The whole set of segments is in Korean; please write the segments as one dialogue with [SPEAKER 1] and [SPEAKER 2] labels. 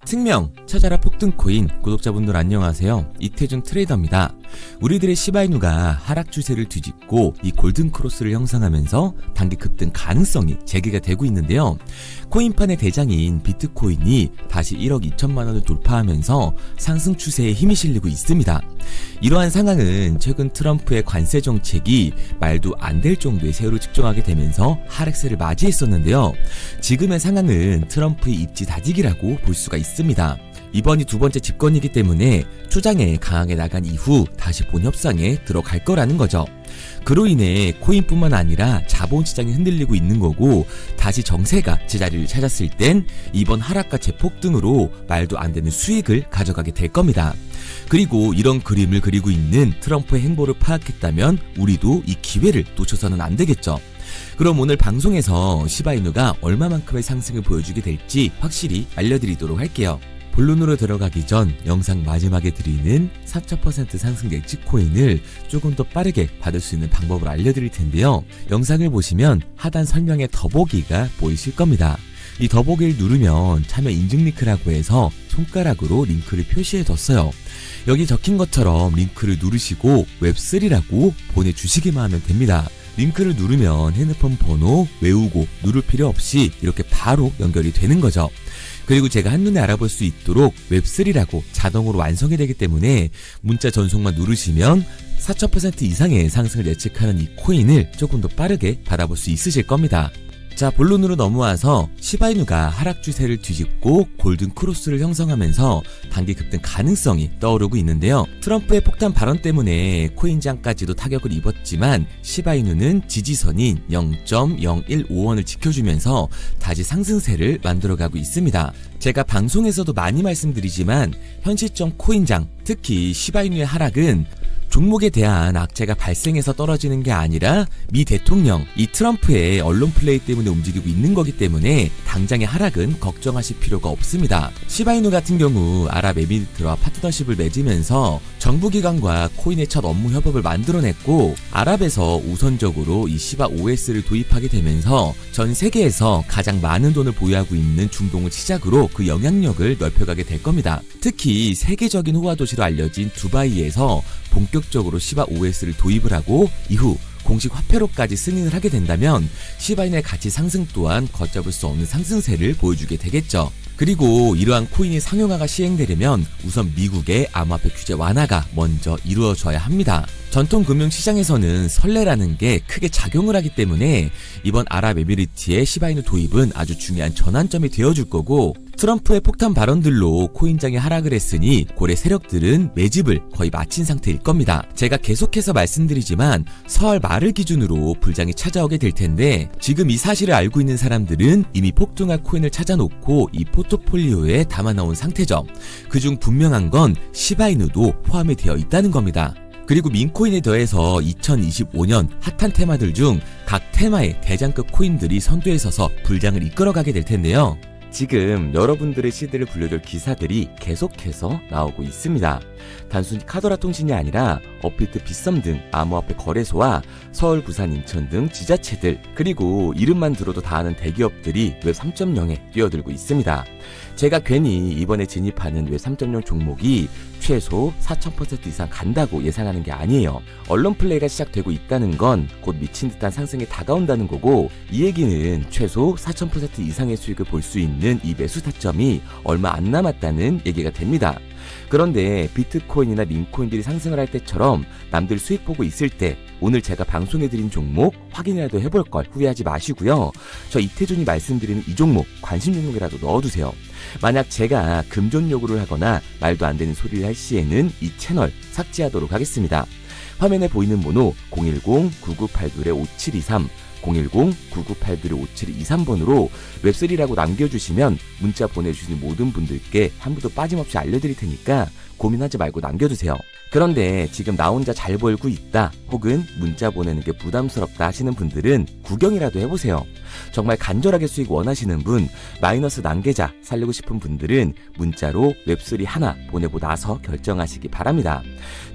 [SPEAKER 1] 특명 찾아라 폭등코인 구독자분들 안녕하세요. 이태준 트레이더입니다. 우리들의 시바이누가 하락 추세를 뒤집고 이 골든 크로스를 형성하면서 단기 급등 가능성이 재개가 되고 있는데요. 코인판의 대장인 비트코인이 다시 1억 2천만 원을 돌파하면서 상승 추세에 힘이 실리고 있습니다. 이러한 상황은 최근 트럼프의 관세 정책이 말도 안 될 정도의 세월을 측정하게 되면서 하락세를 맞이했었는데요. 지금의 상황은 트럼프의 입지 다지기라고 볼 수가 있습니다. 이번이 두 번째 집권이기 때문에 추장에 강하게 나간 이후 다시 본 협상에 들어갈 거라는 거죠. 그로 인해 코인뿐만 아니라 자본시장이 흔들리고 있는 거고, 다시 정세가 제자리를 찾았을 땐 이번 하락과 재폭등으로 말도 안 되는 수익을 가져가게 될 겁니다. 그리고 이런 그림을 그리고 있는 트럼프의 행보를 파악했다면 우리도 이 기회를 놓쳐서는 안 되겠죠. 그럼 오늘 방송에서 시바이누가 얼마만큼의 상승을 보여주게 될지 확실히 알려드리도록 할게요. 본론으로 들어가기 전 영상 마지막에 드리는 4,000% 상승 예측 코인을 조금 더 빠르게 받을 수 있는 방법을 알려드릴 텐데요. 영상을 보시면 하단 설명에 더보기가 보이실 겁니다. 이 더보기를 누르면 참여 인증 링크라고 해서 손가락으로 링크를 표시해 뒀어요. 여기 적힌 것처럼 링크를 누르시고 웹3라고 보내주시기만 하면 됩니다. 링크를 누르면 핸드폰 번호 외우고 누를 필요 없이 이렇게 바로 연결이 되는 거죠. 그리고 제가 한눈에 알아볼 수 있도록 웹3라고 자동으로 완성이 되기 때문에 문자 전송만 누르시면 4,000% 이상의 상승을 예측하는 이 코인을 조금 더 빠르게 받아볼 수 있으실 겁니다. 자, 본론으로 넘어와서 시바이누가 하락 추세를 뒤집고 골든 크로스를 형성하면서 단기 급등 가능성이 떠오르고 있는데요. 트럼프의 폭탄 발언 때문에 코인장까지도 타격을 입었지만 시바이누는 지지선인 0.015원을 지켜주면서 다시 상승세를 만들어가고 있습니다. 제가 방송에서도 많이 말씀드리지만 현 시점 코인장, 특히 시바이누의 하락은 종목에 대한 악재가 발생해서 떨어지는 게 아니라 미 대통령, 이 트럼프의 언론 플레이 때문에 움직이고 있는 거기 때문에 당장의 하락은 걱정하실 필요가 없습니다. 시바이누 같은 경우 아랍에미리트와 파트너십을 맺으면서 정부기관과 코인의 첫 업무 협업을 만들어냈고, 아랍에서 우선적으로 이 시바 OS를 도입하게 되면서 전 세계에서 가장 많은 돈을 보유하고 있는 중동을 시작으로 그 영향력을 넓혀가게 될 겁니다. 특히 세계적인 호화 도시로 알려진 두바이에서 본격적으로 시바 OS를 도입을 하고 이후 공식 화폐로까지 승인을 하게 된다면 시바인의 가치 상승 또한 걷잡을 수 없는 상승세를 보여주게 되겠죠. 그리고 이러한 코인의 상용화가 시행되려면 우선 미국의 암호화폐 규제 완화가 먼저 이루어져야 합니다. 전통 금융시장에서는 선례라는 게 크게 작용을 하기 때문에 이번 아랍에미리트의 시바이누 도입은 아주 중요한 전환점이 되어줄 거고, 트럼프의 폭탄 발언들로 코인장이 하락을 했으니 고래 세력들은 매집을 거의 마친 상태일 겁니다. 제가 계속해서 말씀드리지만 설 말을 기준으로 불장이 찾아오게 될 텐데, 지금 이 사실을 알고 있는 사람들은 이미 폭등할 코인을 찾아놓고 이 포트폴리오에 담아놓은 상태죠. 그중 분명한 건 시바이누도 포함이 되어 있다는 겁니다. 그리고 민코인에 더해서 2025년 핫한 테마들 중 각 테마의 대장급 코인들이 선두에 서서 불장을 이끌어가게 될 텐데요. 지금 여러분들의 시대를 불려줄 기사들이 계속해서 나오고 있습니다. 단순히 카더라 통신이 아니라 업비트, 빗썸 등 암호화폐 거래소와 서울, 부산, 인천 등 지자체들, 그리고 이름만 들어도 다 아는 대기업들이 웹 3.0에 뛰어들고 있습니다. 제가 괜히 이번에 진입하는 웹 3.0 종목이 최소 4,000% 이상 간다고 예상하는 게 아니에요. 언론 플레이가 시작되고 있다는 건 곧 미친 듯한 상승이 다가온다는 거고, 이 얘기는 최소 4,000% 이상의 수익을 볼 수 있는 이 매수 타점이 얼마 안 남았다는 얘기가 됩니다. 그런데 비트코인이나 민코인들이 상승을 할 때처럼 남들 수익 보고 있을 때 오늘 제가 방송해드린 종목 확인이라도 해볼 걸 후회하지 마시고요. 저 이태준이 말씀드리는 이 종목 관심 종목이라도 넣어두세요. 만약 제가 금전 요구를 하거나 말도 안 되는 소리를 할 시에는 이 채널 삭제하도록 하겠습니다. 화면에 보이는 번호 010-9982-5723 010-9982-5723번으로 웹3라고 남겨주시면 문자 보내주시는 모든 분들께 한 분도 빠짐없이 알려드릴 테니까 고민하지 말고 남겨주세요. 그런데 지금 나 혼자 잘 벌고 있다, 혹은 문자 보내는 게 부담스럽다 하시는 분들은 구경이라도 해보세요. 정말 간절하게 수익 원하시는 분, 마이너스 난계자 살리고 싶은 분들은 문자로 웹3 하나 보내고 나서 결정하시기 바랍니다.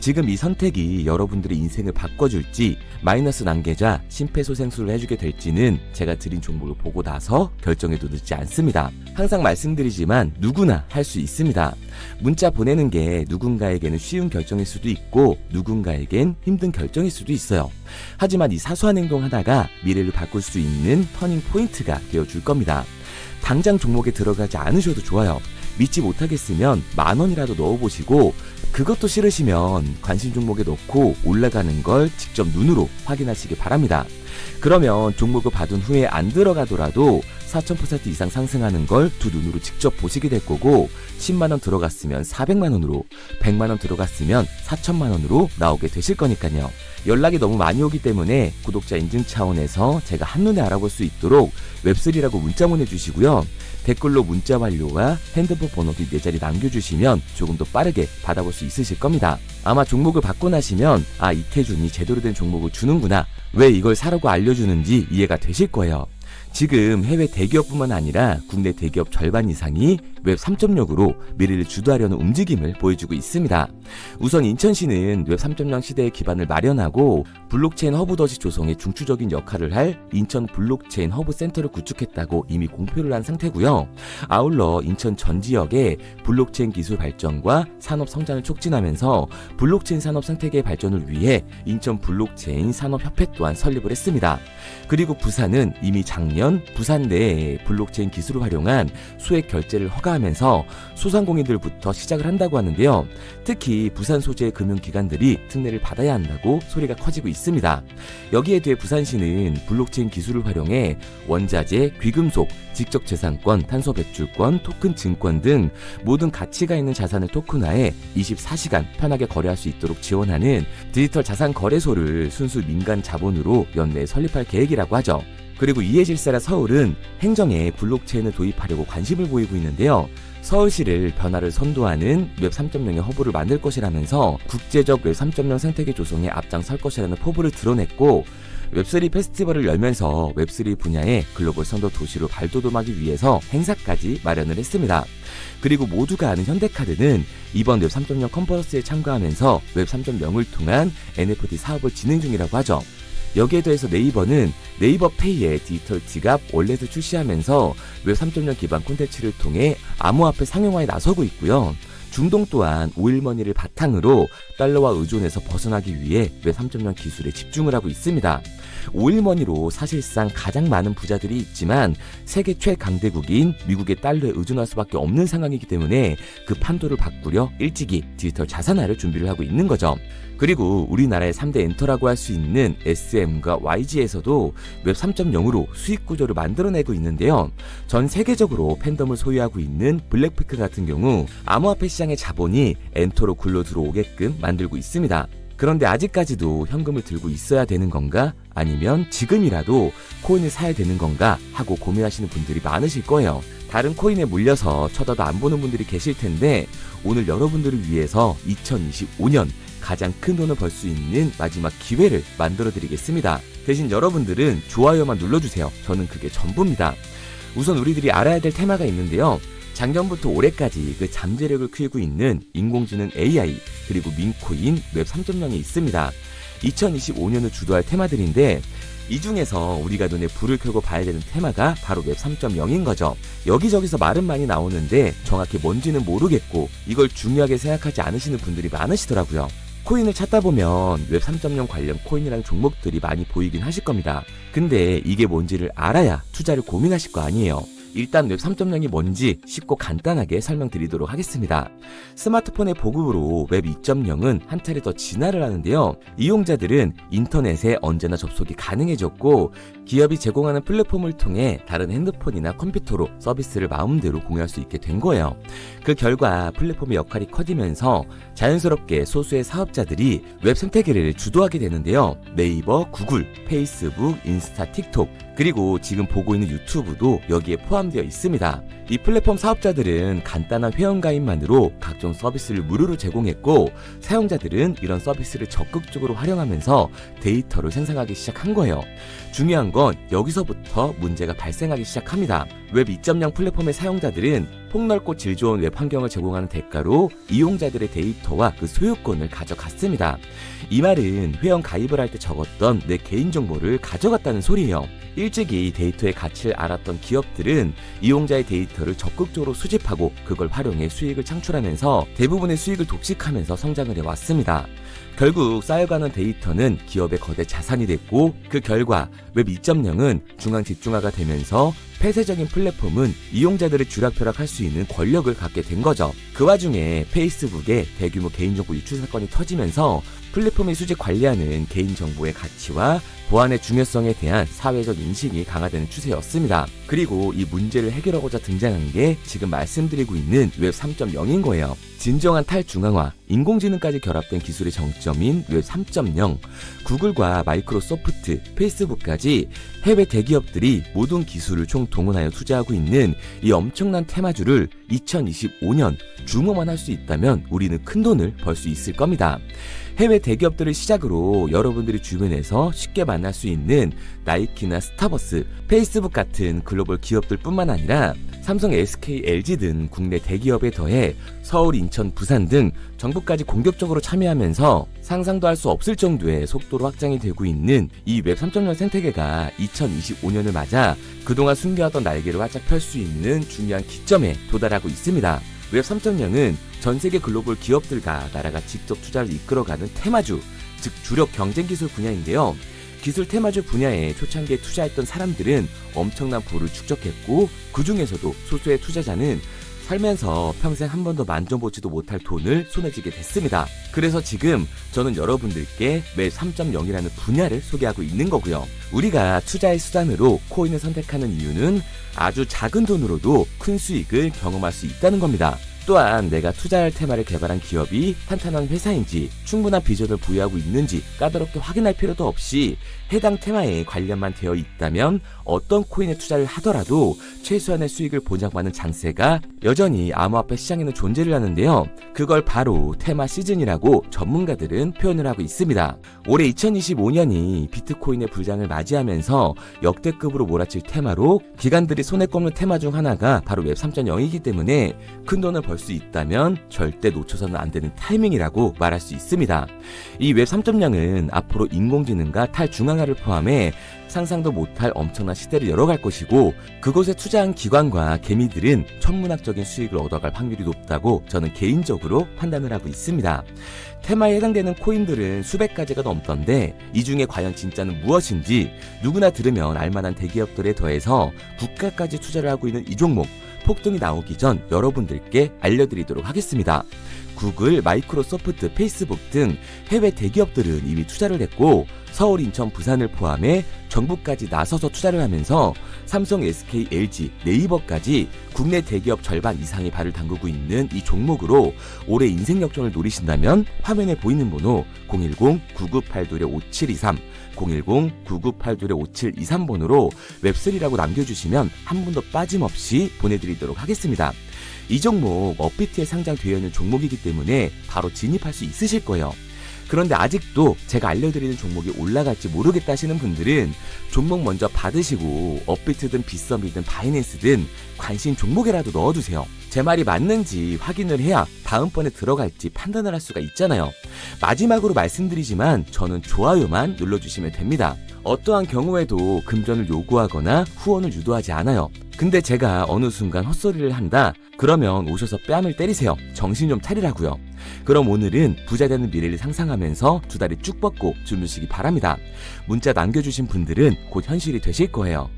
[SPEAKER 1] 지금 이 선택이 여러분들의 인생을 바꿔줄지, 마이너스 난계자 심폐소생술을 지원을 해주게 될지는 제가 드린 종목을 보고 나서 결정해도 늦지 않습니다. 항상 말씀드리지만 누구나 할 수 있습니다. 문자 보내는 게 누군가에게는 쉬운 결정일 수도 있고 누군가에겐 힘든 결정일 수도 있어요. 하지만 이 사소한 행동 하나가 미래를 바꿀 수 있는 터닝 포인트가 되어줄 겁니다. 당장 종목에 들어가지 않으셔도 좋아요. 믿지 못하겠으면 10,000원이라도 넣어보시고 그것도 싫으시면 관심 종목에 넣고 올라가는 걸 직접 눈으로 확인하시기 바랍니다. 그러면 종목을 받은 후에 안 들어가더라도 4,000% 이상 상승하는 걸 두 눈으로 직접 보시게 될 거고 10만원 들어갔으면 400만원으로 100만원 들어갔으면 4,000만원으로 나오게 되실 거니까요. 연락이 너무 많이 오기 때문에 구독자 인증 차원에서 제가 한눈에 알아볼 수 있도록 웹3라고 문자 보내주시고요. 댓글로 문자 완료와 핸드폰 번호기 4자리 남겨주시면 조금 더 빠르게 받아볼 수 있으실 겁니다. 아마 종목을 받고 나시면 이태준이 제대로 된 종목을 주는구나, 왜 이걸 사라고 알려주는지 이해가 되실 거예요. 지금 해외 대기업뿐만 아니라 국내 대기업 절반 이상이 웹 3.0으로 미래를 주도하려는 움직임을 보여주고 있습니다. 우선 인천시는 웹 3.0 시대의 기반을 마련하고 블록체인 허브 덫이 조성에 중추적인 역할을 할 인천 블록체인 허브 센터를 구축했다고 이미 공표를 한 상태고요. 아울러 인천 전 지역의 블록체인 기술 발전과 산업 성장을 촉진하면서 블록체인 산업 생태계 발전을 위해 인천 블록체인 산업협회 또한 설립을 했습니다. 그리고 부산은 이미 작년 부산 내에 블록체인 기술을 활용한 수액 결제를 허가하면서 소상공인들부터 시작을 한다고 하는데요. 특히 부산 소재의 금융기관들이 특례를 받아야 한다고 소리가 커지고 있습니다. 여기에 대해 부산시는 블록체인 기술을 활용해 원자재, 귀금속, 지적재산권, 탄소 배출권, 토큰 증권 등 모든 가치가 있는 자산을 토큰화해 24시간 편하게 거래할 수 있도록 지원하는 디지털 자산 거래소를 순수 민간 자본으로 연내에 설립할 계획이라고 하죠. 그리고 이에 질세라 서울은 행정에 블록체인을 도입하려고 관심을 보이고 있는데요. 서울시를 변화를 선도하는 웹 3.0의 허브를 만들 것이라면서 국제적 웹 3.0 생태계 조성에 앞장설 것이라는 포부를 드러냈고, 웹3 페스티벌을 열면서 웹3 분야의 글로벌 선도 도시로 발돋움하기 위해서 행사까지 마련을 했습니다. 그리고 모두가 아는 현대카드는 이번 웹 3.0 컨퍼런스에 참가하면서 웹 3.0을 통한 NFT 사업을 진행 중이라고 하죠. 여기에 더해서 네이버는 네이버페이의 디지털 지갑 월렛을 출시하면서 웹 3.0 기반 콘텐츠를 통해 암호화폐 상용화에 나서고 있고요. 중동 또한 오일머니를 바탕으로 달러와 의존에서 벗어나기 위해 웹 3.0 기술에 집중을 하고 있습니다. 오일머니로 사실상 가장 많은 부자들이 있지만 세계 최강대국인 미국의 달러에 의존할 수밖에 없는 상황이기 때문에 그 판도를 바꾸려 일찍이 디지털 자산화를 준비를 하고 있는 거죠. 그리고 우리나라의 3대 엔터라고 할 수 있는 SM과 YG에서도 웹 3.0으로 수익 구조를 만들어내고 있는데요. 전 세계적으로 팬덤을 소유하고 있는 블랙피크 같은 경우 암호화폐 시장의 자본이 엔터로 굴러 들어오게끔 만들고 있습니다. 그런데 아직까지도 현금을 들고 있어야 되는 건가? 아니면 지금이라도 코인을 사야 되는 건가? 하고 고민하시는 분들이 많으실 거예요. 다른 코인에 물려서 쳐다도 안 보는 분들이 계실 텐데 오늘 여러분들을 위해서 2025년 가장 큰 돈을 벌 수 있는 마지막 기회를 만들어 드리겠습니다. 대신 여러분들은 좋아요만 눌러주세요. 저는 그게 전부입니다. 우선 우리들이 알아야 될 테마가 있는데요. 작년부터 올해까지 그 잠재력을 키우고 있는 인공지능 AI 그리고 민코인 웹 3.0이 있습니다. 2025년을 주도할 테마들인데 이 중에서 우리가 눈에 불을 켜고 봐야 되는 테마가 바로 웹 3.0인 거죠. 여기저기서 말은 많이 나오는데 정확히 뭔지는 모르겠고 이걸 중요하게 생각하지 않으시는 분들이 많으시더라고요. 코인을 찾다 보면 웹 3.0 관련 코인이라는 종목들이 많이 보이긴 하실 겁니다. 근데 이게 뭔지를 알아야 투자를 고민하실 거 아니에요. 일단 웹 3.0이 뭔지 쉽고 간단하게 설명드리도록 하겠습니다. 스마트폰의 보급으로 웹 2.0은 한 차례 더 진화를 하는데요. 이용자들은 인터넷에 언제나 접속이 가능해졌고 기업이 제공하는 플랫폼을 통해 다른 핸드폰이나 컴퓨터로 서비스를 마음대로 공유할 수 있게 된 거예요. 그 결과 플랫폼의 역할이 커지면서 자연스럽게 소수의 사업자들이 웹 생태계를 주도하게 되는데요. 네이버, 구글, 페이스북, 인스타, 틱톡 그리고 지금 보고 있는 유튜브도 여기에 포함 포함되어 있습니다. 이 플랫폼 사업자들은 간단한 회원가입만으로 각종 서비스를 무료로 제공했고 사용자들은 이런 서비스를 적극적으로 활용하면서 데이터를 생성하기 시작한 거예요. 중요한 건 여기서부터 문제가 발생하기 시작합니다. 웹 2.0 플랫폼의 사용자들은 폭넓고 질 좋은 웹 환경을 제공하는 대가로 이용자들의 데이터와 그 소유권을 가져갔습니다. 이 말은 회원 가입을 할 때 적었던 내 개인정보를 가져갔다는 소리예요. 일찍이 데이터의 가치를 알았던 기업들은 이용자의 데이터를 적극적으로 수집하고 그걸 활용해 수익을 창출하면서 대부분의 수익을 독식하면서 성장을 해왔습니다. 결국 쌓여가는 데이터는 기업의 거대 자산이 됐고 그 결과 웹 2.0은 중앙 집중화가 되면서 폐쇄적인 플랫폼은 이용자들을 쥐락펴락할 수 있는 권력을 갖게 된 거죠. 그 와중에 페이스북의 대규모 개인정보 유출 사건이 터지면서 플랫폼의 수집 관리하는 개인정보의 가치와 보안의 중요성에 대한 사회적 인식이 강화되는 추세였습니다. 그리고 이 문제를 해결하고자 등장한 게 지금 말씀드리고 있는 웹 3.0인 거예요. 진정한 탈중앙화, 인공지능까지 결합된 기술의 정점인 웹 3.0, 구글과 마이크로소프트, 페이스북까지 해외 대기업들이 모든 기술을 총동원하여 투자하고 있는 이 엄청난 테마주를 2025년 주모만 할 수 있다면 우리는 큰 돈을 벌 수 있을 겁니다. 해외 대기업들을 시작으로 여러분들이 주변에서 쉽게 만날 수 있는 나이키나 스타버스, 페이스북 같은 글로벌 기업들 뿐만 아니라 삼성, SK, LG 등 국내 대기업에 더해 서울, 인천, 부산 등 정부까지 공격적으로 참여하면서 상상도 할 수 없을 정도의 속도로 확장이 되고 있는 이 웹 3.0 생태계가 2025년을 맞아 그동안 숨겨왔던 날개를 활짝 펼 수 있는 중요한 기점에 도달하고 있습니다. 웹 3.0은 전 세계 글로벌 기업들과 나라가 직접 투자를 이끌어가는 테마주, 즉 주력 경쟁 기술 분야인데요. 기술 테마주 분야에 초창기에 투자했던 사람들은 엄청난 부를 축적했고 그 중에서도 소수의 투자자는 살면서 평생 한 번도 만져보지도 못할 돈을 손에 쥐게 됐습니다. 그래서 지금 저는 여러분들께 웹 3.0이라는 분야를 소개하고 있는 거고요. 우리가 투자의 수단으로 코인을 선택하는 이유는 아주 작은 돈으로도 큰 수익을 경험할 수 있다는 겁니다. 또한 내가 투자할 테마를 개발한 기업이 탄탄한 회사인지 충분한 비전을 보유하고 있는지 까다롭게 확인할 필요도 없이 해당 테마에 관련만 되어 있다면 어떤 코인에 투자를 하더라도 최소한의 수익을 보장받는 장세가 여전히 암호화폐 시장에는 존재를 하는데요. 그걸 바로 테마 시즌이라고 전문가들은 표현을 하고 있습니다. 올해 2025년이 비트코인의 불장을 맞이하면서 역대급으로 몰아칠 테마로 기관들이 손에 꼽는 테마 중 하나가 바로 웹 3.0이기 때문에 큰 돈을 벌 수 있다면 절대 놓쳐서는 안 되는 타이밍이라고 말할 수 있습니다. 이 웹 3.0은 앞으로 인공지능과 탈중앙화를 포함해 상상도 못할 엄청난 시대를 열어갈 것이고 그곳에 투자한 기관과 개미들은 천문학적인 수익을 얻어갈 확률이 높다고 저는 개인적으로 판단을 하고 있습니다. 테마에 해당되는 코인들은 수백 가지가 넘던데 이 중에 과연 진짜는 무엇인지 누구나 들으면 알만한 대기업들에 더해서 국가까지 투자를 하고 있는 이 종목 폭등이 나오기 전 여러분들께 알려드리도록 하겠습니다. 구글, 마이크로소프트, 페이스북 등 해외 대기업들은 이미 투자를 했고 서울, 인천, 부산을 포함해 정부까지 나서서 투자를 하면서 삼성, SK, LG, 네이버까지 국내 대기업 절반 이상이 발을 담그고 있는 이 종목으로 올해 인생 역전을 노리신다면 화면에 보이는 번호 010-9982-5723 010-9982-5723번으로 웹3라고 남겨주시면 한 분도 빠짐없이 보내드리도록 하겠습니다. 이 종목 업비트에 상장되어 있는 종목이기 때문에 바로 진입할 수 있으실 거예요. 그런데 아직도 제가 알려드리는 종목이 올라갈지 모르겠다 하시는 분들은 종목 먼저 받으시고 업비트든 빗썸이든 바이낸스든 관심 종목에라도 넣어두세요. 제 말이 맞는지 확인을 해야 다음번에 들어갈지 판단을 할 수가 있잖아요. 마지막으로 말씀드리지만 저는 좋아요만 눌러주시면 됩니다. 어떠한 경우에도 금전을 요구하거나 후원을 유도하지 않아요. 근데 제가 어느 순간 헛소리를 한다? 그러면 오셔서 뺨을 때리세요. 정신 좀 차리라고요. 그럼 오늘은 부자되는 미래를 상상하면서 두 다리 쭉 뻗고 주무시기 바랍니다. 문자 남겨주신 분들은 곧 현실이 되실 거예요.